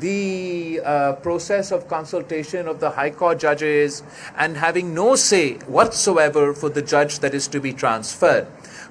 the process of consultation of the High Court judges and having no say whatsoever for the judge that is to be transferred,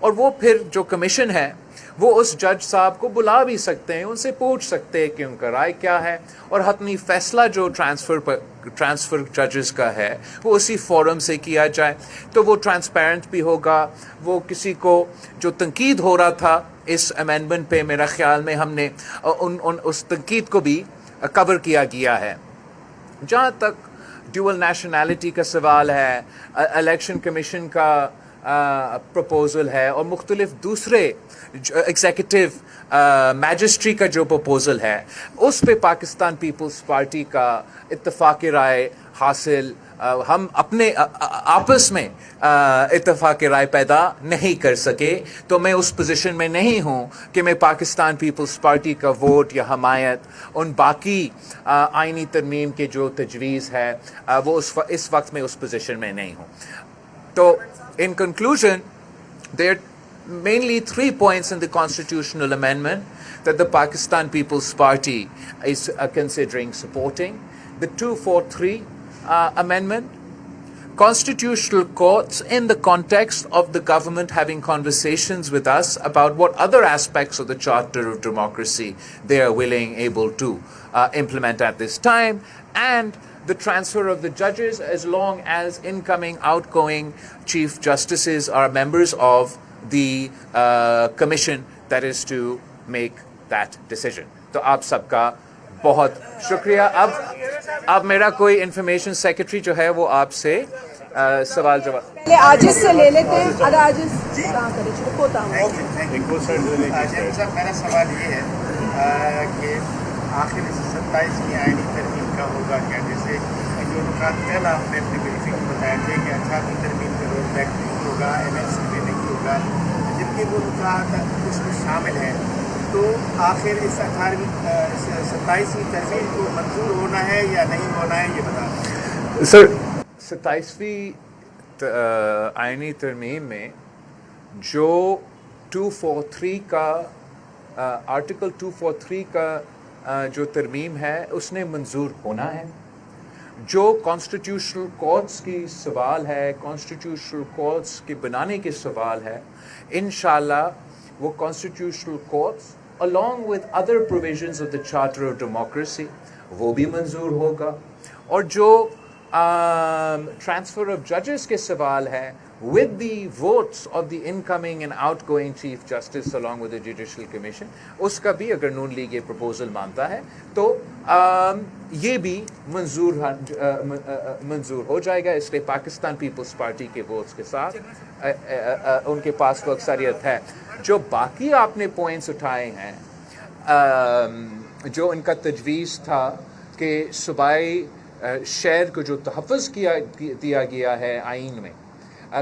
اور وہ پھر جو commission ہے وہ اس جج صاحب کو بلا بھی سکتے ہیں, ان سے پوچھ سکتے ہیں کہ ان کا رائے کیا ہے, اور حتمی فیصلہ جو ٹرانسفر ججز کا ہے وہ اسی فورم سے کیا جائے, تو وہ ٹرانسپیرنٹ بھی ہوگا. وہ کسی کو جو تنقید ہو رہا تھا اس امینڈمنٹ پہ, میرا خیال میں ہم نے اس تنقید کو بھی کور کیا گیا ہے. جہاں تک ڈیول نیشنلٹی کا سوال ہے, الیکشن کمیشن کا پروپوزل ہے, اور مختلف دوسرے ایگزیکٹو میجسٹری کا جو پروپوزل ہے, اس پہ پاکستان پیپلز پارٹی کا اتفاق رائے حاصل ہم اپنے آپس میں اتفاق رائے پیدا نہیں کر سکے. تو میں اس پوزیشن میں نہیں ہوں کہ میں پاکستان پیپلز پارٹی کا ووٹ یا حمایت ان باقی آئینی ترمیم کے جو تجویز ہے وہ اس وقت میں اس پوزیشن میں نہیں ہوں. تو in conclusion, there are mainly 3 points in the constitutional amendment that the Pakistan People's Party is considering supporting. The 243 amendment, constitutional courts in the context of the government having conversations with us about what other aspects of the Charter of Democracy they are able to implement at this time, and the transfer of the judges as long as incoming, outgoing chief justices are members of the commission that is to make that decision. تو آپ سب کا بہت شکریہ. اب میرا کوئی information secretary جو ہے وہ آپ سے سوال جواب پہلے عاجز سے لے لیتے ہیں. اگر عاجز کہاں کرے چھوٹو تھا میرا سوال یہ ہے کہ آخر 27 کی آئینی ترمیم کا ہوگا کیا؟ جیسے جو نکات پہلا آپ نے اپنی بریفنگ میں بتایا تھے کہ 18ویں ترمیم کا رول بیک نہیں ہوگا, ایم ایل سی میں نہیں ہوگا, جبکہ وہ نکات اس میں شامل ہیں, تو آخر اس 27ویں ترمیم کو منظور ہونا ہے یا نہیں ہونا ہے, یہ بتا دیں. سر, 27ویں آئینی ترمیم میں جو 243 کا آرٹیکل 243 کا جو ترمیم ہے اس نے منظور ہونا ہے. جو کانسٹیٹیوشنل کورٹس کی سوال ہے, کانسٹیٹیوشنل کورٹس کے بنانے کے سوال ہے, انشاءاللہ وہ constitutional courts along with other provisions of the Charter of Democracy وہ بھی منظور ہوگا. اور جو ٹرانسفر آف ججز کے سوال ہے with the votes of the incoming and outgoing Chief Justice along with the Judicial Commission, اس کا بھی اگر نون لیگ یہ پروپوزل مانتا ہے تو یہ بھی منظور ہو جائے گا. اس لیے پاکستان پیپلز پارٹی کے ووٹس کے ساتھ ان کے پاس وہ اکثریت ہے. جو باقی آپ نے پوائنٹس اٹھائے ہیں, جو ان کا تجویز تھا کہ صوبائی شہر کو جو تحفظ دیا گیا ہے آئین میں,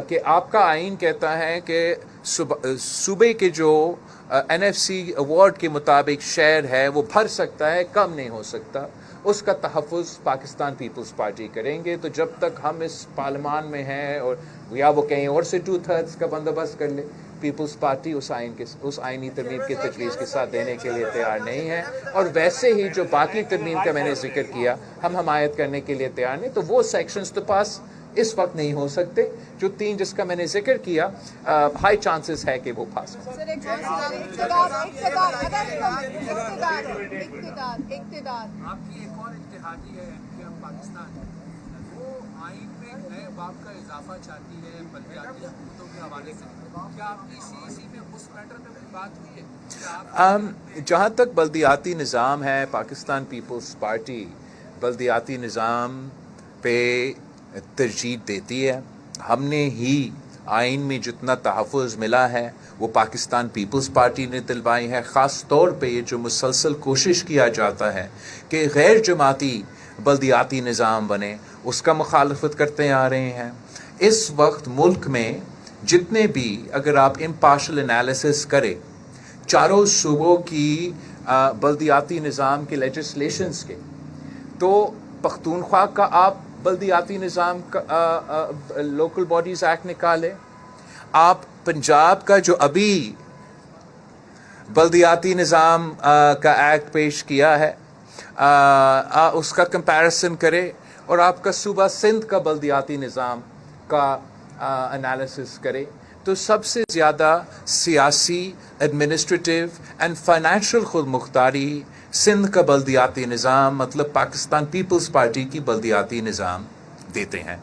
کہ آپ کا آئین کہتا ہے کہ صوبے کے جو این ایف سی ایوارڈ کے مطابق شہر ہے وہ بھر سکتا ہے, کم نہیں ہو سکتا, اس کا تحفظ پاکستان پیپلز پارٹی کریں گے. تو جب تک ہم اس پارلیمان میں ہیں اور یا وہ کہیں اور سے 2/3 کا بندوبست کر لے, پیپلز پارٹی اس آئینی ترمیم کی تجویز کے ساتھ دینے کے لیے تیار نہیں ہے. اور ویسے ہی جو باقی ترمیم کا میں نے ذکر کیا ہم حمایت کرنے کے لیے تیار نہیں. تو وہ سیکشنز تو پاس اس وقت نہیں ہو سکتے. جو 3 جس کا میں نے ذکر کیا, ہائی چانسز ہے کہ وہ پاس ہوں. آپ کی ایک اور اتحادی ہے پاکستان, وہ آئین میں نئے باب کا اضافہ چاہتی ہے بلدیاتی حکومتوں کے حوالے سے. کیا آپ کی سی سی میں اس میٹر پہ کوئی بات ہوئی ہے؟ جہاں تک بلدیاتی نظام ہے, پاکستان پیپلز پارٹی بلدیاتی نظام پہ ترجیح دیتی ہے. ہم نے ہی آئین میں جتنا تحفظ ملا ہے وہ پاکستان پیپلز پارٹی نے دلوائی ہے. خاص طور پہ یہ جو مسلسل کوشش کیا جاتا ہے کہ غیر جماعتی بلدیاتی نظام بنے, اس کا مخالفت کرتے آ رہے ہیں. اس وقت ملک میں جتنے بھی, اگر آپ امپارشل انالیسس کریں چاروں صوبوں کی بلدیاتی نظام کے لیجسلیشنز کے, تو پختونخوا کا آپ بلدیاتی نظام کا لوکل باڈیز ایکٹ نکالے, آپ پنجاب کا جو ابھی بلدیاتی نظام کا ایکٹ پیش کیا ہے اس کا کمپیریسن کرے, اور آپ کا صوبہ سندھ کا بلدیاتی نظام کا انالیسس کرے, تو سب سے زیادہ سیاسی ایڈمنسٹریٹو اینڈ فائنینشیل خود مختاری سندھ کا بلدیاتی نظام مطلب پاکستان پیپلز پارٹی کی بلدیاتی نظام دیتے ہیں.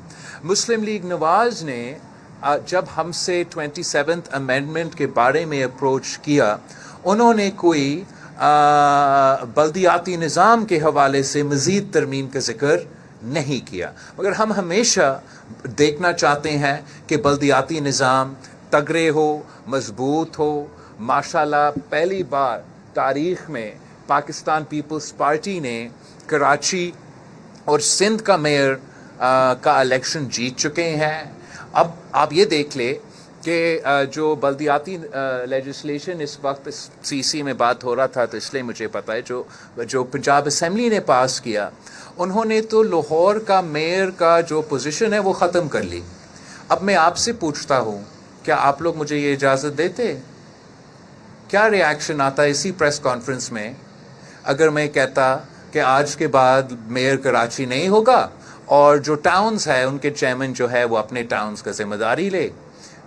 مسلم لیگ نواز نے جب ہم سے 27th امینڈمنٹ کے بارے میں اپروچ کیا انہوں نے کوئی بلدیاتی نظام کے حوالے سے مزید ترمیم کا ذکر نہیں کیا، مگر ہم ہمیشہ دیکھنا چاہتے ہیں کہ بلدیاتی نظام تگڑے ہو، مضبوط ہو. ماشاءاللہ پہلی بار تاریخ میں پاکستان پیپلز پارٹی نے کراچی اور سندھ کا میئر کا الیکشن جیت چکے ہیں. اب آپ یہ دیکھ لیں کہ جو بلدیاتی لیجسلیشن اس وقت سی سی میں بات ہو رہا تھا تو اس لیے مجھے پتہ ہے جو پنجاب اسمبلی نے پاس کیا انہوں نے تو لاہور کا میئر کا جو پوزیشن ہے وہ ختم کر لی. اب میں آپ سے پوچھتا ہوں کیا آپ لوگ مجھے یہ اجازت دیتے؟ کیا ری ایکشن آتا اسی پریس کانفرنس میں اگر میں کہتا کہ آج کے بعد میئر کراچی نہیں ہوگا اور جو ٹاؤنز ہے ان کے چیئرمین جو ہے وہ اپنے ٹاؤنز کا ذمہ داری لے؟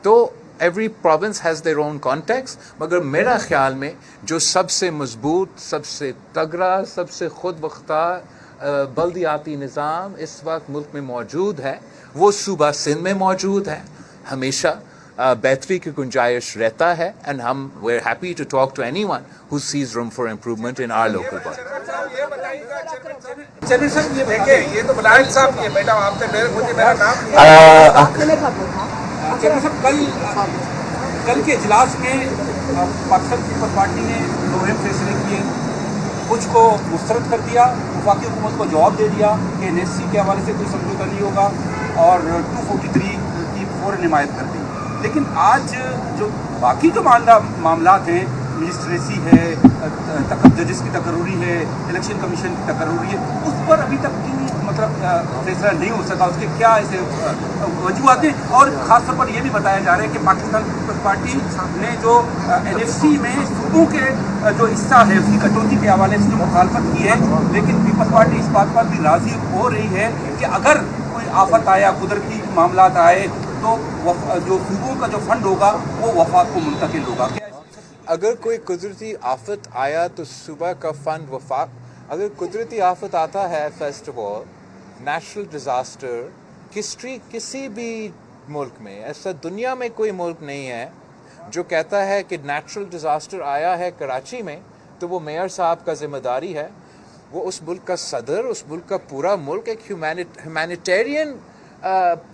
تو every province has their own contexts, مگر میرا خیال میں جو سب سے مضبوط، سب سے تگڑا، سب سے خود مختار بلدیاتی نظام اس وقت ملک میں موجود ہے وہ صوبہ سندھ میں موجود ہے. ہمیشہ بہتری کی گنجائش رہتا ہے اینڈ ہم we are happy to talk to anyone who says room for improvement in our local body. چلیے صاحب یہ دیکھیں یہ تو بلال صاحب یہ بیٹا آپ سے مجھے میرا نام چلیے صاحب کل کے اجلاس میں پاکستان پیپلز پارٹی نے دو اہم فیصلے کیے. کچھ کو مسترد کر دیا، وفاقی حکومت کو جواب دے دیا کہ این ایس سی کے حوالے سے کوئی سمجھوتہ نہیں ہوگا اور 243 کی فوراً حمایت کر دی. لیکن آج جو باقی جو معاملات ہیں مجسٹریسی ہے، ججز کی تقرری ہے، الیکشن کمیشن کی تقرری ہے، اس پر ابھی تک کی مطلب فیصلہ نہیں ہو سکا. اس کے کیا ایسے وجوہات ہیں؟ اور خاص طور پر یہ بھی بتایا جا رہا ہے کہ پاکستان پیپلز پارٹی نے جو این ایف سی میں صوبوں کے جو حصہ ہے اس کی کٹوتی کے حوالے سے جو مخالفت کی ہے، لیکن پیپلز پارٹی اس بات پر بھی راضی ہو رہی ہے کہ اگر کوئی آفت آیا، قدرتی معاملات آئے تو جو صوبوں کا جو فنڈ ہوگا وہ وفاق کو منتقل ہوگا. اگر کوئی قدرتی آفت آیا تو صوبہ کا فنڈ وفاق، اگر قدرتی آفت آتا ہے first of all natural disaster کسی بھی ملک میں، ایسا دنیا میں کوئی ملک نہیں ہے جو کہتا ہے کہ نیچرل ڈیزاسٹر آیا ہے کراچی میں تو وہ میئر صاحب کا ذمہ داری ہے. وہ اس ملک کا صدر، اس ملک کا پورا ملک ایک humanitarian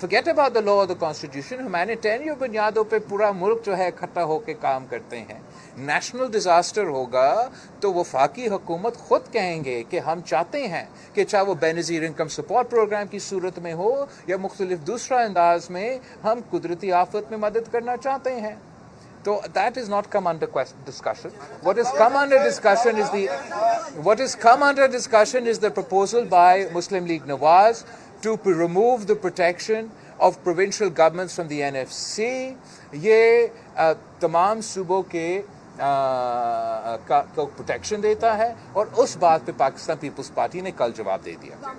forget about the law or the constitution، humanitarian بنیادوں پہ پورا ملک جو ہے اکٹھا ہو کے کام کرتے ہیں. نیشنل ڈیزاسٹر ہوگا تو وفاقی حکومت خود کہیں گے کہ ہم چاہتے ہیں کہ چاہے وہ بے نظیر انکم سپورٹ پروگرام کی صورت میں ہو یا مختلف دوسرا انداز میں ہم قدرتی آفت میں مدد کرنا چاہتے ہیں. So that is not come under discussion. What has come under discussion is the proposal by Muslim League Nawaz to remove the protection of provincial governments from the NFC. یہ تمام صوبوں کے کو پروٹیکشن دیتا ہے اور اس بات پہ پاکستان پیپلز پارٹی نے کل جواب دے دیا. آپ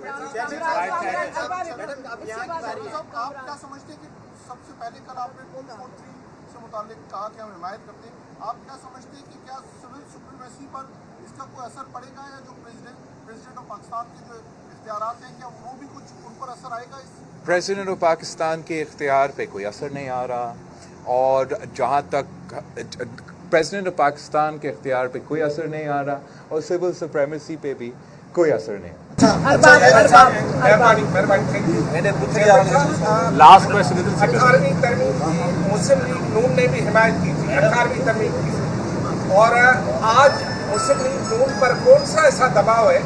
کیا سمجھتے ہیں کہ سب سے پہلے کل آپ نے 243 سے متعلق کہا کہ ہم حمایت کرتے ہیں، آپ کیا سمجھتے ہیں کہ کیا سول سپریمیسی پر اس کا کوئی اثر پڑے گا یا جو پریزیڈنٹ آف پاکستان کے جو اختیارات ہیں کیا وہ بھی کچھ ان پر اثر آئے گا؟ پریزیڈنٹ آف پاکستان کے اختیار پہ کوئی اثر نہیں آ رہا اور جہاں تک پریزیڈنٹ آف پاکستان کے اختیار پہ کوئی اثر نہیں آ رہا اور سول سپریمیسی پہ بھی کوئی اثر نہیں. لاسٹ کوشچن 18ویں ترمیم کی مسلم لیگ نون نے بھی حمایت کی تھی، 18ویں ترمیم کی، اور آج مسلم لیگ نون پر کون سا ایسا دباؤ ہے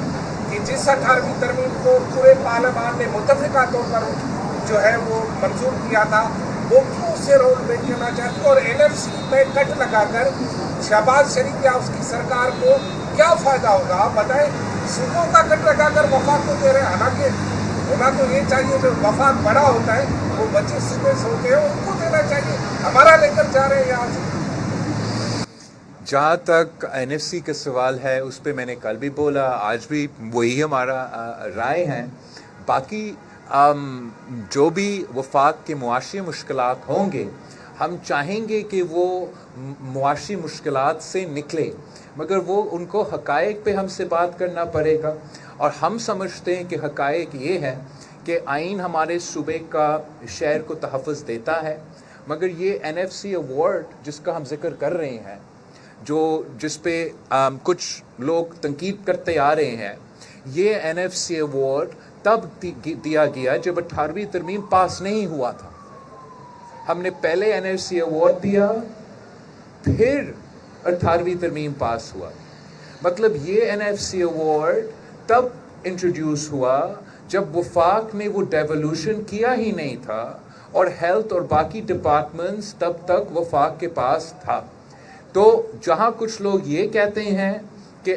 کہ جس 18ویں ترمیم کو پورے پارلیمان نے متفقہ طور پر جو ہے وہ منظور کیا تھا، وہ کیوں اسے رول پلے کرنا چاہتے اور این ایف سی میں کٹ لگا کر شہباز شریف یا اس کی سرکار کو کیا فائدہ ہوگا؟ آپ بتائیں. صوبوں کا کٹ لگا کر وفاق کو دے رہے ہیں، حالانکہ ہونا تو یہ چاہیے جو وفاق بڑا ہوتا ہے وہ بچے صوبے سے ہوتے ہیں ان کو دینا چاہیے، ہمارا لے کر جا رہے ہیں یہاں سے. جہاں تک این ایف سی کا سوال ہے اس پہ میں نے کل بھی بولا، آج بھی وہی ہمارا رائے ہے. باقی جو بھی وفاق کے معاشی مشکلات ہوں گے ہم چاہیں گے کہ وہ معاشی مشکلات سے نکلے، مگر وہ ان کو حقائق پہ ہم سے بات کرنا پڑے گا. اور ہم سمجھتے ہیں کہ حقائق یہ ہے کہ آئین ہمارے صوبے کا شہر کو تحفظ دیتا ہے، مگر یہ NFC ایوارڈ جس کا ہم ذکر کر رہے ہیں، جس پہ کچھ لوگ تنقید کرتے آ رہے ہیں، یہ NFC ایوارڈ تب دیا گیا جب 18ویں ترمیم پاس نہیں ہوا تھا. ہم نے پہلے NFC ایوارڈ دیا، پھر 18ویں ترمیم پاس ہوا. مطلب یہ NFC ایوارڈ تب انٹروڈیوس ہوا جب وفاق نے وہ ڈیولوشن کیا ہی نہیں تھا، اور ہیلتھ اور باقی ڈپارٹمنٹس تب تک وفاق کے پاس تھا. تو جہاں کچھ لوگ یہ کہتے ہیں کہ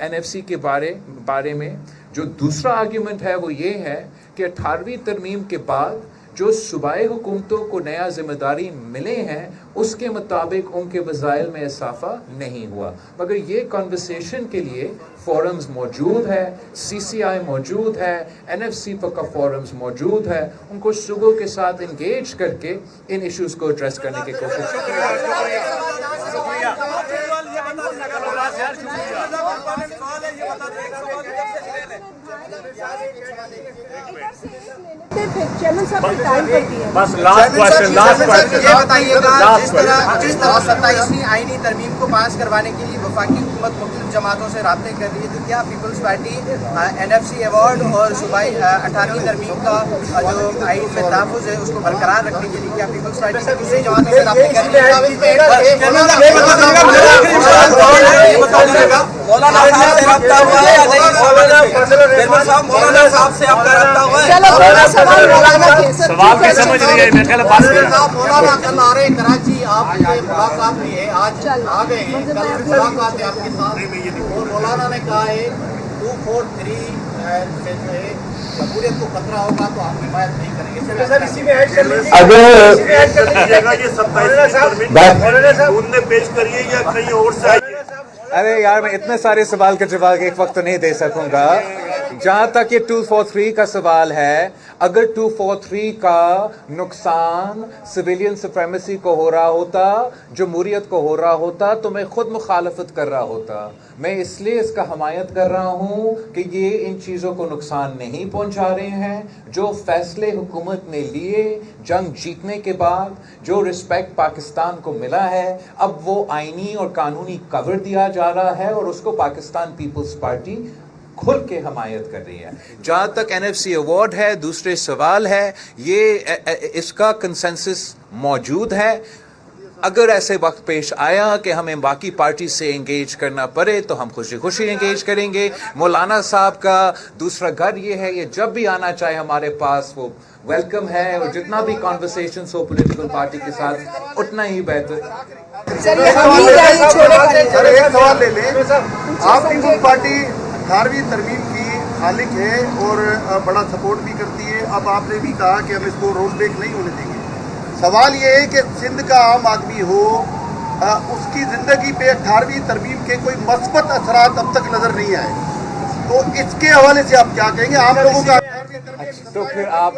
NFC کے بارے میں جو دوسرا آرگیومنٹ ہے وہ یہ ہے کہ 18ویں ترمیم کے بعد جو صوبائی حکومتوں کو نیا ذمہ داری ملے ہیں اس کے مطابق ان کے وسائل میں اضافہ نہیں ہوا. مگر یہ کنورسیشن کے لیے فورمز موجود ہے، CCI موجود ہے، NFC کا فورمز موجود ہے. ان کو صوبوں کے ساتھ انگیج کر کے ان ایشوز کو ایڈریس کرنے کی کوشش چیئرمین صاحب نے ٹائم کر دیا. بس لاسٹ کوشچن یہ بتائیے گا، جس طرح 27ویں آئینی ترمیم کو پاس کروانے کے لیے وفاقی حکومت مختلف جماعتوں سے رابطے کر رہی ہے، تو کیا پیپلز پارٹی NFC ایوارڈ اور صوبائی 18ویں ترمیم کا جو آئین میں تحفظ ہے اس کو برقرار رکھنے کے لیے کیا پیپلز پارٹی سے دوسری جماعتوں سے رابطے کر رہی ہے؟ مولانا صاحب سے رابطہ ہوا ہے یا نہیں؟ مولانا صاحب سے آپ کا رابطہ ہوا ہے؟ سوال بھی سمجھ رہی ہے. مولانا کل آ رہے ہیں کراچی، آپ سے ملاقات ہوئی ہے، آج آ گئے ہیں، کل ملاقات ہے آپ کے ساتھ، اور مولانا نے کہا ہے 243 سے جو ہے جمہوریت کو خطرہ ہوگا تو آپ حمایت نہیں کریں گے. پیش کریے یا کہیں اور سے ارے یار میں اتنے سارے سوال کا جواب ایک وقت تو نہیں دے سکوں گا. جہاں تک یہ 243 کا سوال ہے، اگر 243 کا نقصان سویلین سپریمیسی کو ہو رہا ہوتا، جمہوریت کو ہو رہا ہوتا، تو میں خود مخالفت کر رہا ہوتا. میں اس لیے اس کا حمایت کر رہا ہوں کہ یہ ان چیزوں کو نقصان نہیں پہنچا رہے ہیں. جو فیصلے حکومت نے لیے جنگ جیتنے کے بعد، جو رسپیکٹ پاکستان کو ملا ہے، اب وہ آئینی اور قانونی کور دیا جا رہا ہے، اور اس کو پاکستان پیپلز پارٹی کھل کے حمایت کر رہی ہے. جہاں تک NFC ایوارڈ ہے، دوسرے سوال ہے، یہ اس کا کنسنسس موجود ہے. اگر ایسے وقت پیش آیا کہ ہمیں باقی پارٹی سے انگیج کرنا پڑے تو ہم خوشی خوشی انگیج کریں گے. مولانا صاحب کا دوسرا گھر یہ ہے، یہ جب بھی آنا چاہے ہمارے پاس وہ ویلکم ہے، اور جتنا بھی کانورسیشنز ہو پولیٹیکل پارٹی کے ساتھ اتنا ہی بہتر. ایک سوال لے لیں. آپ پیپلز پارٹی 18ویں ترمیم کی خالق ہے اور بڑا سپورٹ بھی کرتی ہے. اب آپ نے بھی کہا کہ ہم اس کو رول بریک نہیں ہونے دیں گے. سوال یہ ہے کہ سندھ کا عام آدمی ہو، اس کی زندگی پہ 18ویں ترمیم کے کوئی مثبت اثرات اب تک نظر نہیں آئے، تو اس کے حوالے سے آپ کیا کہیں گے؟ عام لوگوں کا تو پھر آپ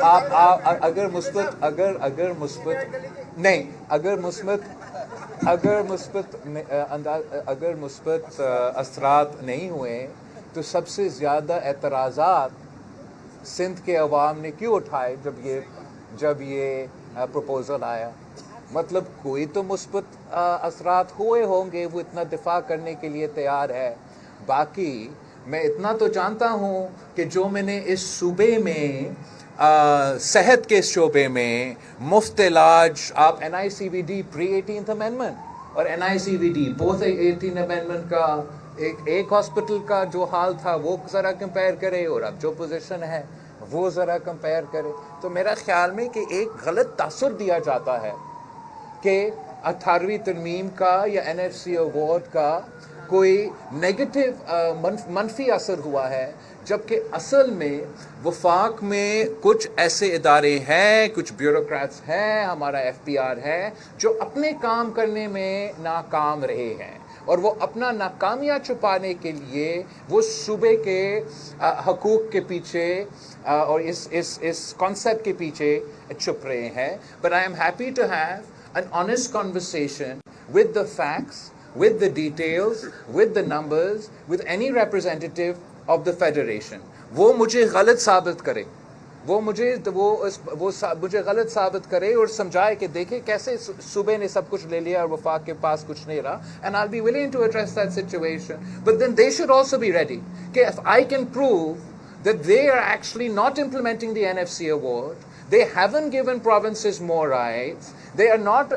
اگر مثبت اثرات نہیں ہوئے تو سب سے زیادہ اعتراضات سندھ کے عوام نے کیوں اٹھائے جب یہ پروپوزل آیا؟ مطلب کوئی تو مثبت اثرات ہوئے ہوں گے، وہ اتنا دفاع کرنے کے لیے تیار ہے. باقی میں اتنا تو جانتا ہوں کہ جو میں نے اس صوبے میں صحت کے شعبے میں مفت علاج، آپ NICVD پری 18th امینڈمنٹ اور NICVD بوتھ 18th امینڈمنٹ کا ایک ہاسپٹل کا جو حال تھا وہ ذرا کمپیئر کرے، اور اب جو پوزیشن ہے وہ ذرا کمپیئر کرے. تو میرا خیال میں کہ ایک غلط تاثر دیا جاتا ہے کہ 18ویں ترمیم کا یا NFC ایوارڈ کا کوئی نیگیٹو منفی اثر ہوا ہے، جبکہ اصل میں وفاق میں کچھ ایسے ادارے ہیں، کچھ بیوروکریٹس ہیں، ہمارا FPR ہے، جو اپنے کام کرنے میں ناکام رہے ہیں، اور وہ اپنا ناکامیاں چھپانے کے لیے وہ صوبے کے حقوق کے پیچھے اور اس کانسیپٹ کے پیچھے چھپ رہے ہیں. But I am happy to have an honest conversation with the facts, with the details, with the numbers, with any representative of the federation. وہ مجھے غلط ثابت کرے, وہ مجھے غلط ثابت کرے اور سمجھائے کہ دیکھیں کیسے صوبے نے سب کچھ لے لیا اور وفاق کے پاس کچھ نہیں رہا, and I'll be willing to address that situation. But then they should also be ready. کہ if I can prove that they are actually not implementing the NFC award, they haven't given provinces more rights, they are not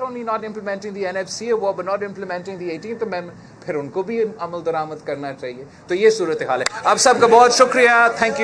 only not implementing the NFC award but not implementing the 18th Amendment, پھر ان کو بھی عمل درآمد کرنا چاہیے. تو یہ صورتحال ہے. آپ سب کا بہت شکریہ. Thank you.